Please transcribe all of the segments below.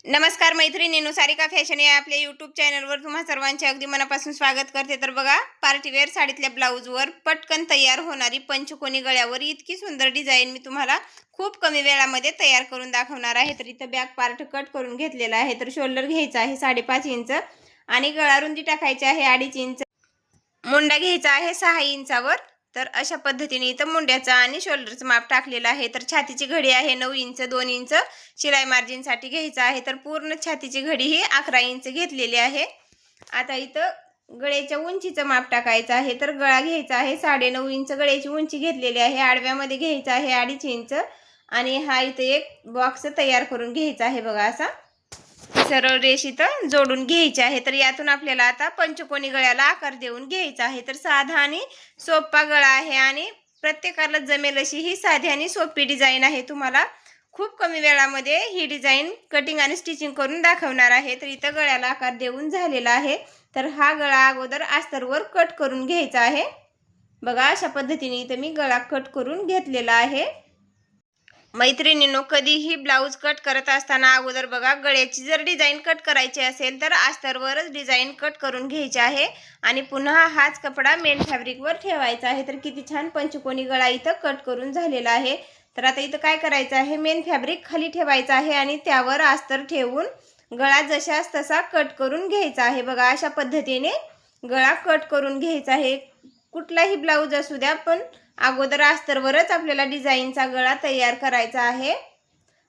नमस्कार मैत्रिणींनो, सारिका फॅशन या आपल्या यूट्यूब चॅनलवर तुम्हा सर्वांचे अगदी मनापासून स्वागत करते। तर बघा, पार्टीवेअर साडीतल्या ब्लाऊजवर पटकन तयार होणारी पंचकोनी गळ्यावर इतकी सुंदर डिझाईन मी तुम्हाला खूप कमी वेळामध्ये तयार करून दाखवणार आहे। तर इथं बॅक पार्ट कट करून घेतलेला आहे। तर शोल्डर घ्यायचा आहे 5.5 इंच आणि गळा रुंदी टाकायची आहे 2.5 इंच। मुंडा घ्यायचा आहे 6 इंचावर। तर अशा पद्धतीने इथं मुंड्याचा आणि शोल्डरचं माप टाकलेलं आहे। तर छातीची घडी आहे 9 इंच, 2 इंच शिलाई मार्जिनसाठी घ्यायचं आहे। तर पूर्ण छातीची घडी ही 11 इंच घेतलेली आहे। आता इथं गळ्याच्या उंचीचं माप टाकायचं आहे। तर गळा घ्यायचा आहे 9.5 इंच गळ्याची उंची घेतलेली आहे। आडव्यामध्ये घ्यायचा आहे 2.5 इंच आणि हा इथे एक बॉक्स तयार करून घ्यायचा आहे। बघा, असा सरळ रेष इथं जोडून घ्यायची आहे। तर यातून आपल्याला आता पंचकोनी गळ्याला आकार देऊन घ्यायचा आहे। तर साधा आणि सोपा गळा आहे आणि प्रत्येकाला जमेल अशी ही साधी आणि सोपी डिझाईन आहे। तुम्हाला खूप कमी वेळामध्ये ही डिझाईन कटिंग आणि स्टिचिंग करून दाखवणार आहे। तर इथं गळ्याला आकार देऊन झालेला आहे। तर हा गळा अगोदर अस्तरवर कट करून घ्यायचा आहे। बघा, अशा पद्धतीने इथं मी गळा कट करून घेतलेला आहे। मैत्रिणींनो, कधीही ब्लाऊज कट करत असताना अगोदर बघा, गळ्याची जर डिझाईन कट करायची असेल तर अस्तरवरच डिझाईन कट करून घ्यायची आहे आणि पुन्हा हाच कपडा मेन फॅब्रिकवर ठेवायचा आहे। तर किती छान पंचकोनी गळा इथं कट करून झालेला आहे। तर आता इथं काय करायचं आहे, मेन फॅब्रिक खाली ठेवायचं आहे आणि त्यावर अस्तर ठेवून गळा जशास तसा कट करून घ्यायचा आहे। बघा, अशा पद्धतीने गळा कट करून घ्यायचा आहे। कुठलाही ब्लाऊज असू द्या, पण अगोदर अस्तरवरच आपल्याला डिझाईनचा गळा तयार करायचा आहे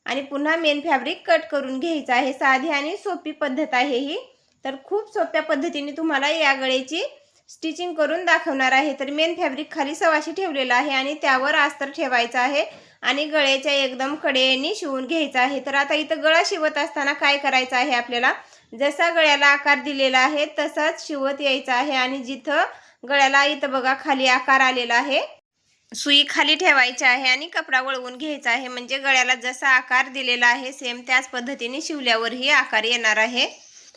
आणि पुन्हा मेन फॅब्रिक कट करून घ्यायचा आहे। साधी आणि सोपी पद्धत आहे ही। तर खूप सोप्या पद्धतीने तुम्हाला या गळ्याची स्टिचिंग करून दाखवणार आहे। तर मेन फॅब्रिक खाली सवाशी ठेवलेला आहे आणि त्यावर अस्तर ठेवायचा आहे आणि गळ्याच्या एकदम कडेने शिवून घ्यायचा आहे। तर आता इथं गळा शिवत असताना काय करायचं आहे, आपल्याला जसा गळ्याला आकार दिलेला आहे तसाच शिवत यायचा आहे आणि जिथं गळ्याला इथं बघा खाली आकार आलेला आहे, सुई खाली ठेवायची आहे आणि कपडा वळवून घ्यायचा आहे। म्हणजे गळ्याला जसा आकार दिलेला आहे सेम त्याच पद्धतीने शिवल्यावरही आकार येणार आहे।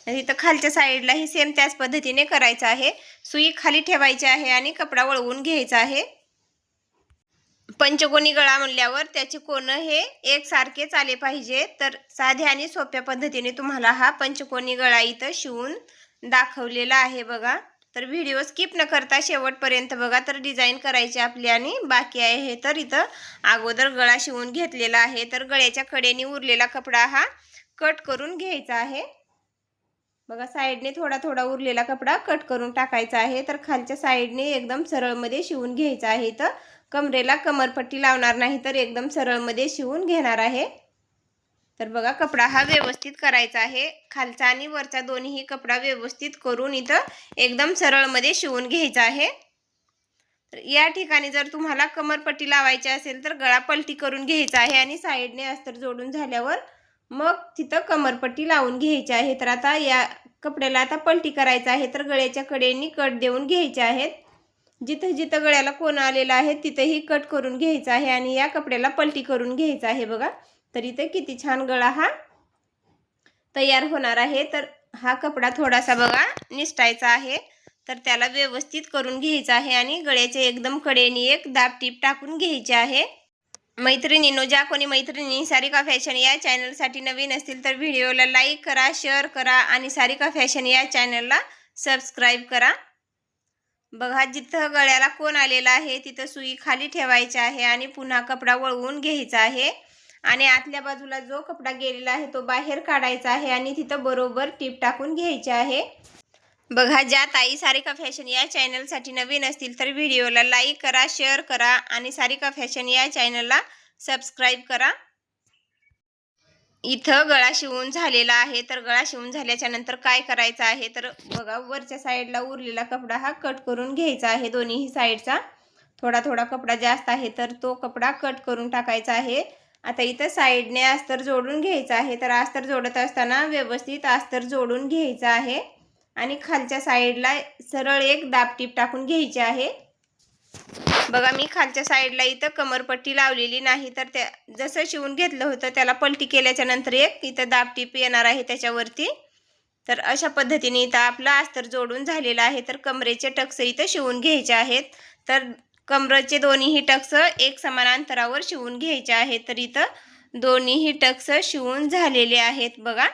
इथं खालच्या साईडला ही सेम त्याच पद्धतीने करायचं आहे। सुई खाली ठेवायची आहे आणि कपडा वळवून घ्यायचा आहे। पंचकोनी गळा म्हणल्यावर त्याचे कोण हे एकसारखेच आले पाहिजे। तर साध्या आणि सोप्या पद्धतीने तुम्हाला हा पंचकोनी गळा इथं शिवून दाखवलेला आहे। बघा, तर व्हिडिओ स्किप न करता शेवटपर्यंत बघा। तर डिझाईन करायची आपली आणि बाकी आहे। तर इथं अगोदर गळा शिवून घेतलेला आहे। तर गळ्याच्या कडेने उरलेला कपडा हा कट करून घ्यायचा आहे। बघा, साईडने थोडा थोडा उरलेला कपडा कट करून टाकायचा आहे। तर खालच्या साईडने एकदम सरळमध्ये शिवून घ्यायचा आहे। इथं कमरेला कमरपट्टी लावणार नाही, तर एकदम सरळमध्ये शिवून घेणार आहे। तर बघा, कपडा हा व्यवस्थित करायचा आहे। खालचा आणि वरचा दोन्ही कपडा व्यवस्थित करून इथं एकदम सरळमध्ये शिवून घ्यायचा आहे। तर या ठिकाणी जर तुम्हाला कमरपट्टी लावायची असेल तर गळा पलटी करून घ्यायचा आहे आणि साईडने अस्तर जोडून झाल्यावर मग तिथं कमरपट्टी लावून घ्यायची आहे। तर आता या कपड्याला आता पलटी करायचं आहे। तर गळ्याच्या कडेने कट देऊन घ्यायचे आहेत। जिथं जिथं गळ्याला कोण आलेला आहे तिथेही कट करून घ्यायचा आहे आणि या कपड्याला पलटी करून घ्यायचा आहे। बघा, तर इथे किती छान गळा हा तयार होणार आहे। तर हा कपडा थोडासा बघा निसटायचा आहे। तर त्याला व्यवस्थित करून घ्यायचा आहे आणि गळ्याच्या एकदम कडेने एक दाब टीप टाकून घ्यायची आहे। मैत्रिणींनो, ज्या कोणी मैत्रिणी सारिका फॅशन या चॅनलसाठी नवीन असतील तर व्हिडिओला लाईक करा, शेअर करा आणि सारिका फॅशन या चॅनलला सबस्क्राईब करा। बघा, जिथं गळ्याला कोण आलेला आहे तिथं सुई खाली ठेवायची आहे आणि पुन्हा कपडा वळवून घ्यायचा आहे आणि आतल्या बाजूला जो कपडा गेलेला आहे तो बाहेर काढायचा आहे आणि तिथं बरोबर टीप टाकून घ्यायची आहे। बघा, ज्या ताई सारिका फॅशन या चॅनलसाठी नवीन असतील तर व्हिडिओला लाईक करा, शेअर करा आणि सारिका फॅशन या चॅनलला सबस्क्राईब करा। इथं गळा शिवून झालेला आहे। तर गळा शिवून झाल्याच्या नंतर काय करायचं आहे, तर बघा, वरच्या साईडला उरलेला कपडा हा कट करून घ्यायचा आहे। दोन्ही साईडचा थोडा थोडा कपडा जास्त आहे तर तो कपडा कट करून टाकायचा आहे। आता इथं साईडने अस्तर जोडून घ्यायचं आहे। तर अस्तर जोडत असताना व्यवस्थित अस्तर जोडून घ्यायचं आहे आणि खालच्या साईडला सरळ एक दाब टीप टाकून घ्यायची आहे। बघा, मी खालच्या साईडला इथं कमरपट्टी लावलेली नाही, तर त्या जसं शिवून घेतलं होतं त्याला पलटी केल्याच्या नंतर एक इथं दाब टीप येणार आहे त्याच्यावरती। तर अशा पद्धतीने इथं आपलं अस्तर जोडून झालेलं आहे। तर कमरेचे टक्स इथं शिवून घ्यायचे आहेत। तर कमरेचे दोन्हीही टक्स एक समान अंतरावर शिवून घ्यायचे आहेत। तर इथं दोन्हीही टक्स शिवून झालेले आहेत। बघा,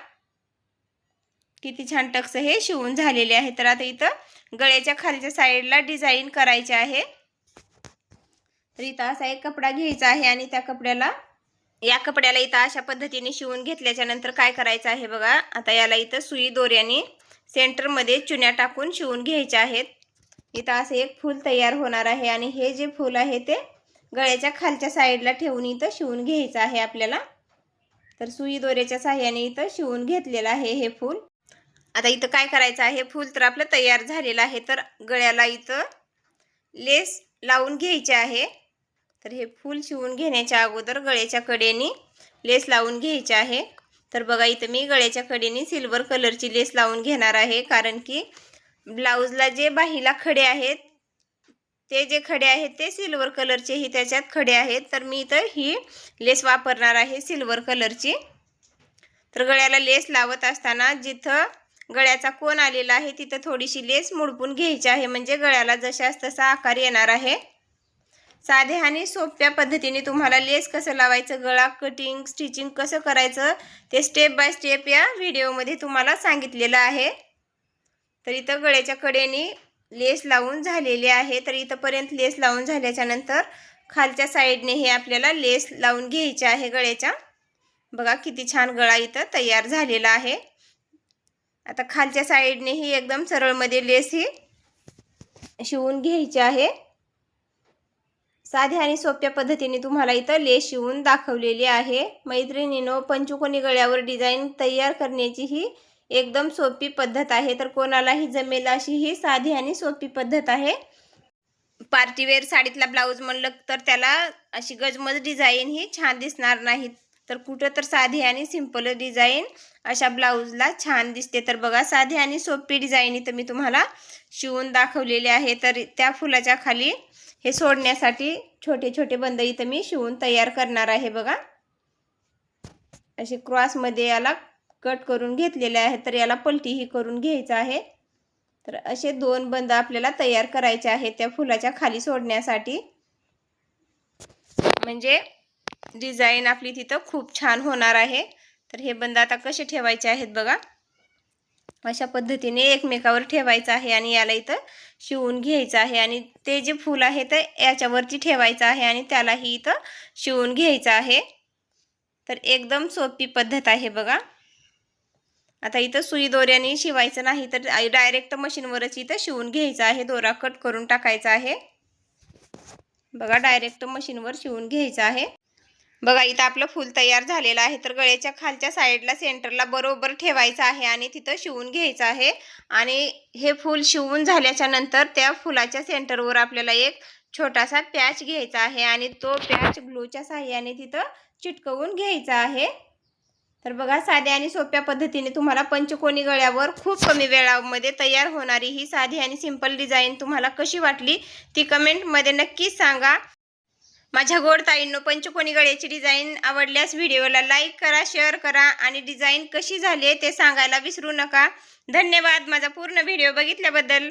किती छान टक्स हे शिवून झालेले आहे। तर आता इथं गळ्याच्या खालच्या साईडला डिझाईन करायचे आहे। तर इथं असा एक कपडा घ्यायचा आहे आणि त्या कपड्याला इथं अशा पद्धतीने शिवून घेतल्याच्या नंतर काय करायचं आहे बघा, आता याला इथं सुई दोऱ्याने सेंटरमध्ये चुन्या टाकून शिवून घ्यायच्या आहेत। इथं असं एक फूल तयार होणार आहे आणि हे जे फूल आहे ते गळ्याच्या खालच्या साईडला ठेवून इथं शिवून घ्यायचं आहे आपल्याला। तर सुई दोऱ्याच्या साहाय्याने इथं शिवून घेतलेलं आहे हे फूल। आता इथं काय करायचं आहे, फूल तर आपलं तयार झालेलं आहे। तर गळ्याला इथं लेस लावून घ्यायचे आहे। तर हे फूल शिवून घेण्याच्या अगोदर गळ्याच्या कडेने लेस लावून घ्यायचे आहे। तर बघा इथं मी गळ्याच्या कडेने सिल्वर कलरची लेस लावून घेणार आहे, कारण की ब्लाऊजला जे बाहीला खडे आहेत ते जे खडे आहेत ते सिल्वर कलरचे ही त्याच्यात खडे आहेत। तर मी इथं ही लेस वापरणार आहे सिल्वर कलरची। तर गळ्याला लेस लावत असताना जिथं गळ्याचा कोन आलेला आहे तिथं थोडीशी लेस मुडपून घ्यायची आहे, म्हणजे गळ्याला जशास तसा आकार येणार आहे। साध्या आणि सोप्या पद्धतीने तुम्हाला लेस कसं लावायचं, गळा कटिंग स्टिचिंग कसं करायचं ते स्टेप बाय स्टेप या व्हिडिओमध्ये तुम्हाला सांगितलेलं आहे। तर इथं गळ्याच्या कडेने लेस लावून झालेले आहे। तर इथंपर्यंत लेस लावून झाल्याच्या नंतर खालच्या साईडने हे आपल्याला लेस लावून घ्यायचे आहे गळ्याच्या। बघा किती छान गळा इथं तयार झालेला आहे। आता खालच्या साईडने ही एकदम सरळमध्ये लेस ही शिवून घ्यायची आहे। साध्या आणि सोप्या पद्धतीने तुम्हाला इथं लेस शिवून दाखवलेली आहे। मैत्रिणींनो, पंचकोनी गळ्यावर डिझाईन तयार करण्याची ही एकदम सोपी पद्धत आहे। तर कोणालाही जमेल अशी ही साधी आणि सोपी पद्धत आहे। पार्टीवेअर साडीतला ब्लाऊज म्हणलं तर त्याला अशी गजमज डिझाईन ही छान दिसणार नाही, तर कुठं तर साधी आणि सिंपल डिझाईन अशा ब्लाऊजला छान दिसते। तर बघा साधी आणि सोपी डिझाईन इथं मी तुम्हाला शिवून दाखवलेली आहे। तर त्या फुलाच्या खाली हे सोडण्यासाठी छोटे छोटे बंद इथं मी शिवून तयार करणार आहे। बघा असे क्रॉसमध्ये याला कट करून घेतलेले आहे। तर याला पलटी ही करून घ्यायचं आहे। तर असे 2 बंद आपल्याला तयार करायचे आहेत त्या फुलाच्या खाली सोडण्यासाठी, म्हणजे डिझाईन आपली तिथं खूप छान होणार आहे। तर हे बंद आता कसे ठेवायचे आहेत बघा, अशा पद्धतीने एकमेकावर ठेवायचं आहे आणि याला इथं शिवून घ्यायचं आहे आणि ते जे फूल आहे ते याच्यावरती ठेवायचं आहे आणि त्यालाही इथं शिवून घ्यायचं आहे। तर एकदम सोपी पद्धत आहे बघा। आता इथं सुई दोऱ्याने शिवायचं नाही, तर डायरेक्ट मशीनवरच इथं शिवून घ्यायचं आहे। दोरा कट करून टाकायचा आहे। बघा डायरेक्ट मशीनवर शिवून घ्यायचं आहे। बघा इथं आपलं फूल तयार झालेलं आहे। तर गळ्याच्या खालच्या साईडला सेंटरला बरोबर ठेवायचं आहे आणि तिथं शिवून घ्यायचं आहे। आणि हे फूल शिवून झाल्याच्या नंतर त्या फुलाच्या सेंटरवर आपल्याला एक छोटासा पॅच घ्यायचा आहे आणि तो पॅच ग्लूच्या साहाय्याने तिथं चिटकवून घ्यायचा आहे। तर बघा साध्या आणि सोप्या पद्धतीने तुम्हाला पंचकोनी गळ्यावर खूप कमी वेळामध्ये तयार होणारी ही साधी आणि सिंपल डिझाईन तुम्हाला कशी वाटली ती कमेंटमध्ये नक्कीच सांगा। माझ्या गोड ताईंनो, पंचकोनी गळ्याची डिझाईन आवडल्यास व्हिडिओला लाईक करा, शेअर करा आणि डिझाईन कशी झाली ते सांगायला विसरू नका। धन्यवाद माझा पूर्ण व्हिडिओ बघितल्याबद्दल।